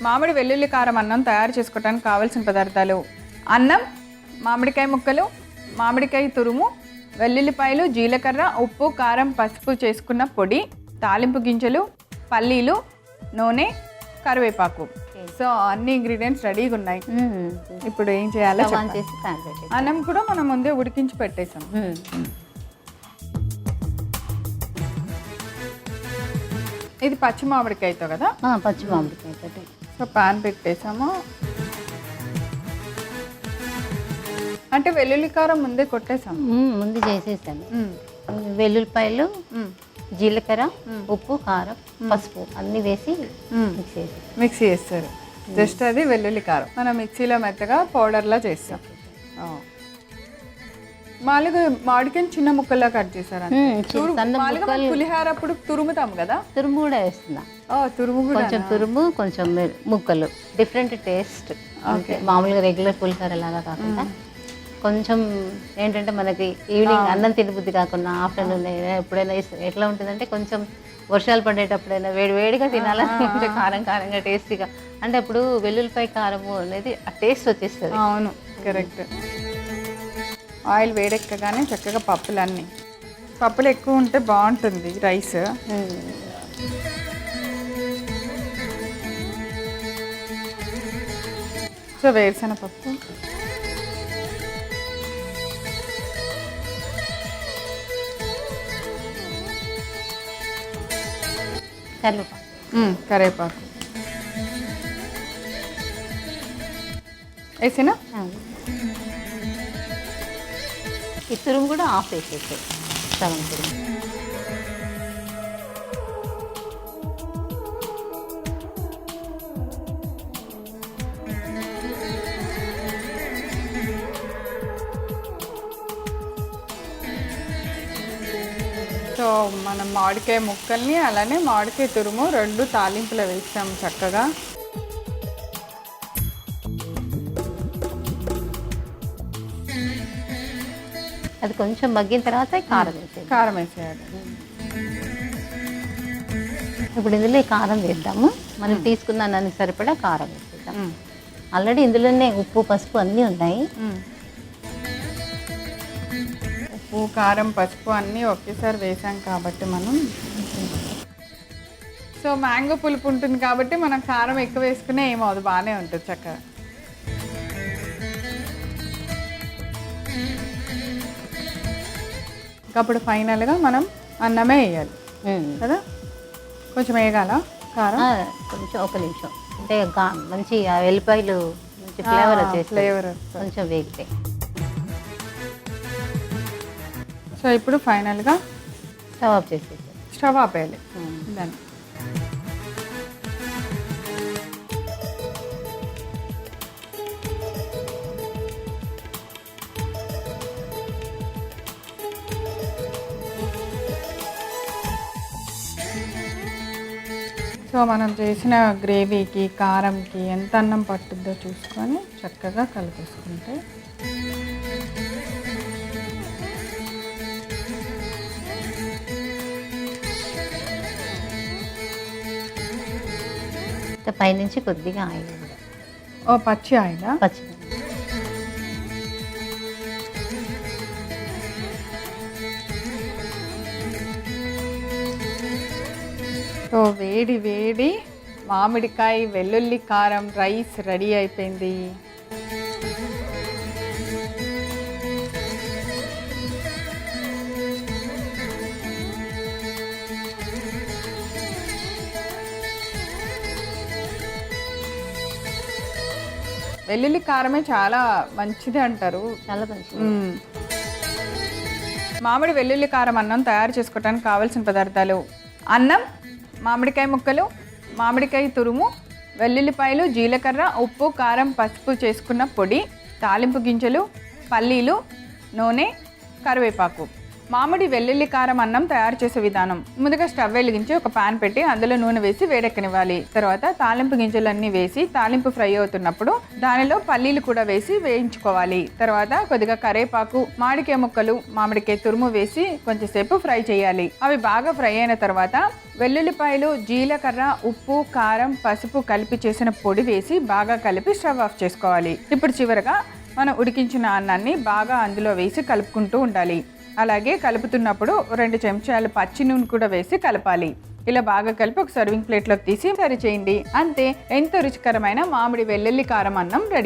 మామిడి వెల్లుల్లి కారం అన్నం తయారు చేసుకోవడానికి కావాల్సిన పదార్థాలు: అన్నం, మామిడికాయ ముక్కలు, మామిడికాయ తురుము, వెల్లుల్లిపాయలు, జీలకర్ర, ఉప్పు, కారం, పసుపు చేసుకున్న పొడి, తాలింపు గింజలు, పల్లీలు, నూనె, కరివేపాకు. సో అన్ని ఇంగ్రీడియంట్స్ రెడీగా ఉన్నాయి. ఇప్పుడు ఏం చేయాలో అన్నం కూడా మనం ముందే ఉడికించి పెట్టేసాం. ఇది పచ్చి మామిడికాయతో కదా? పచ్చి మామిడికాయతో. So pan పెట్టేసాము. అంటే వెల్లుల్లి కారం ముందే కొట్టేసాము, ముందు చేసేసాను. వెల్లుల్లిపాయలు, జీలకర్ర, ఉప్పు, కారం, పసుపు అన్ని వేసి మిక్సీ చేస్తారు. జస్ట్ అది వెల్లుల్లి కారం మనం మిక్సీలో మెత్తగా పౌడర్లా చేస్తాం. మామిడికాయని చిన్న ముక్కల్లా కట్ చేశారు. పులిహార అప్పుడు తురుముతాం కదా, తురుము కూడా వేస్తున్నా. తురుము కూడా, కొంచెం తురుము కొంచెం ముక్కలు, డిఫరెంట్ టేస్ట్. మామూలుగా రెగ్యులర్ పులిహార లాగా కాకుండా కొంచెం ఏంటంటే మనకి ఈవినింగ్ అన్నం తినబుద్ధి కాకుండా ఆఫ్టర్నూన్ ఎప్పుడైనా ఎట్లా ఉంటుందంటే కొంచెం వర్షాలు పడేటప్పుడైనా వేడిగా తినాలని కొంచెం కారం కారంగా టేస్టీగా, అంటే అప్పుడు వెల్లుల్లిపాయ కారము అనేది ఆ టేస్ట్ వచ్చేస్తుంది. అవును, కరెక్ట్. ఆయిల్ వేడెక్కగానే చక్కగా పప్పులు ఎక్కువ ఉంటే బాగుంటుంది రైస్. సో వేరుశనగపప్పు, కరివేపాకు వేసినా ఈ తురుము కూడా ఆఫ్ వేసేసాయి. సగం తురుము. సో మనం మామిడికాయ ముక్కల్ని అలానే మామిడికాయ తురుము రెండు తాలింపులో వేస్తాం చక్కగా. అది కొంచెం మగ్గిన తర్వాత కారం వేసేయాలి. ఇప్పుడు ఇందులో కారం వేద్దాము. మనం తీసుకున్న దానికి సరిపడా కారం వేసేద్దాం. ఆల్రెడీ ఇందులోనే ఉప్పు, పసుపు అన్నీ ఉన్నాయి. ఉప్పు, కారం, పసుపు అన్నీ ఒకేసారి వేసాం కాబట్టి మనం. సో మ్యాంగో పులుపు ఉంటుంది కాబట్టి మనం కారం ఎక్కువ వేసుకునే ఏమవుదు, బాగానే ఉంటుంది చక్కగా. అప్పుడు ఫైనల్గా మనం అన్నమే వేయాలి కదా. కొంచెం వేయగాల కారం, కొంచెం ఒక నిమిషం, అంటే మంచి వెల్లిపాయలు మంచి ఫ్లేవర్ కొంచెం వేగితే. సో ఇప్పుడు ఫైనల్గా స్టవ్ ఆఫ్ చేసేసి స్టవ్ ఆపేయాలి దాన్ని. సో మనం చేసిన గ్రేవీకి, కారంకి ఎంత అన్నం పట్టుద్దో చూసుకొని చక్కగా కలిపేసుకుంటే పైనుంచి కొద్దిగా ఆయిల్. పచ్చి ఆయిలా? పచ్చి. సో వేడి వేడి మామిడికాయ వెల్లుల్లి కారం రైస్ రెడీ అయిపోయింది. వెల్లుల్లి కారమే చాలా మంచిది అంటారు. చాలా మంచిది. మామిడి వెల్లుల్లి కారం అన్నం తయారు చేసుకోవడానికి కావాల్సిన పదార్థాలు: అన్నం, మామిడికాయ ముక్కలు, మామిడికాయ తురుము, వెల్లుల్లిపాయలు, జీలకర్ర, ఉప్పు, కారం, పసుపు చేసుకున్న పొడి, తాలింపు గింజలు, పల్లీలు, నూనె, కరివేపాకు. మామిడి వెల్లుల్లి కారం అన్నం తయారు చేసే విధానం. ముందుగా స్టవ్ వెలిగించి ఒక పాన్ పెట్టి అందులో నూనె వేసి వేడెక్కనివ్వాలి. తర్వాత తాలింపు గింజలన్నీ వేసి తాలింపు ఫ్రై అవుతున్నప్పుడు దానిలో పల్లీలు కూడా వేసి వేయించుకోవాలి. తర్వాత కొద్దిగా కరేపాకు, మామిడికాయ ముక్కలు, మామిడికాయ తురుము వేసి కొంచెంసేపు ఫ్రై చేయాలి. అవి బాగా ఫ్రై అయిన తర్వాత వెల్లుల్లిపాయలు, జీలకర్ర, ఉప్పు, కారం, పసుపు కలిపి చేసిన పొడి వేసి బాగా కలిపి స్టవ్ ఆఫ్ చేసుకోవాలి. ఇప్పుడు చివరగా మనం ఉడికించిన అన్నాన్ని బాగా అందులో వేసి కలుపుకుంటూ ఉండాలి. అలాగే కలుపుతున్నప్పుడు 2 చెంచాలు పచ్చి నూనె కూడా వేసి కలపాలి. ఇలా బాగా కలిపి ఒక సర్వింగ్ ప్లేట్లోకి తీసి సర్వ్ చేయండి. అంతే, ఎంతో రుచికరమైన మామిడి వెల్లుల్లి కారం అన్నం రెడీ.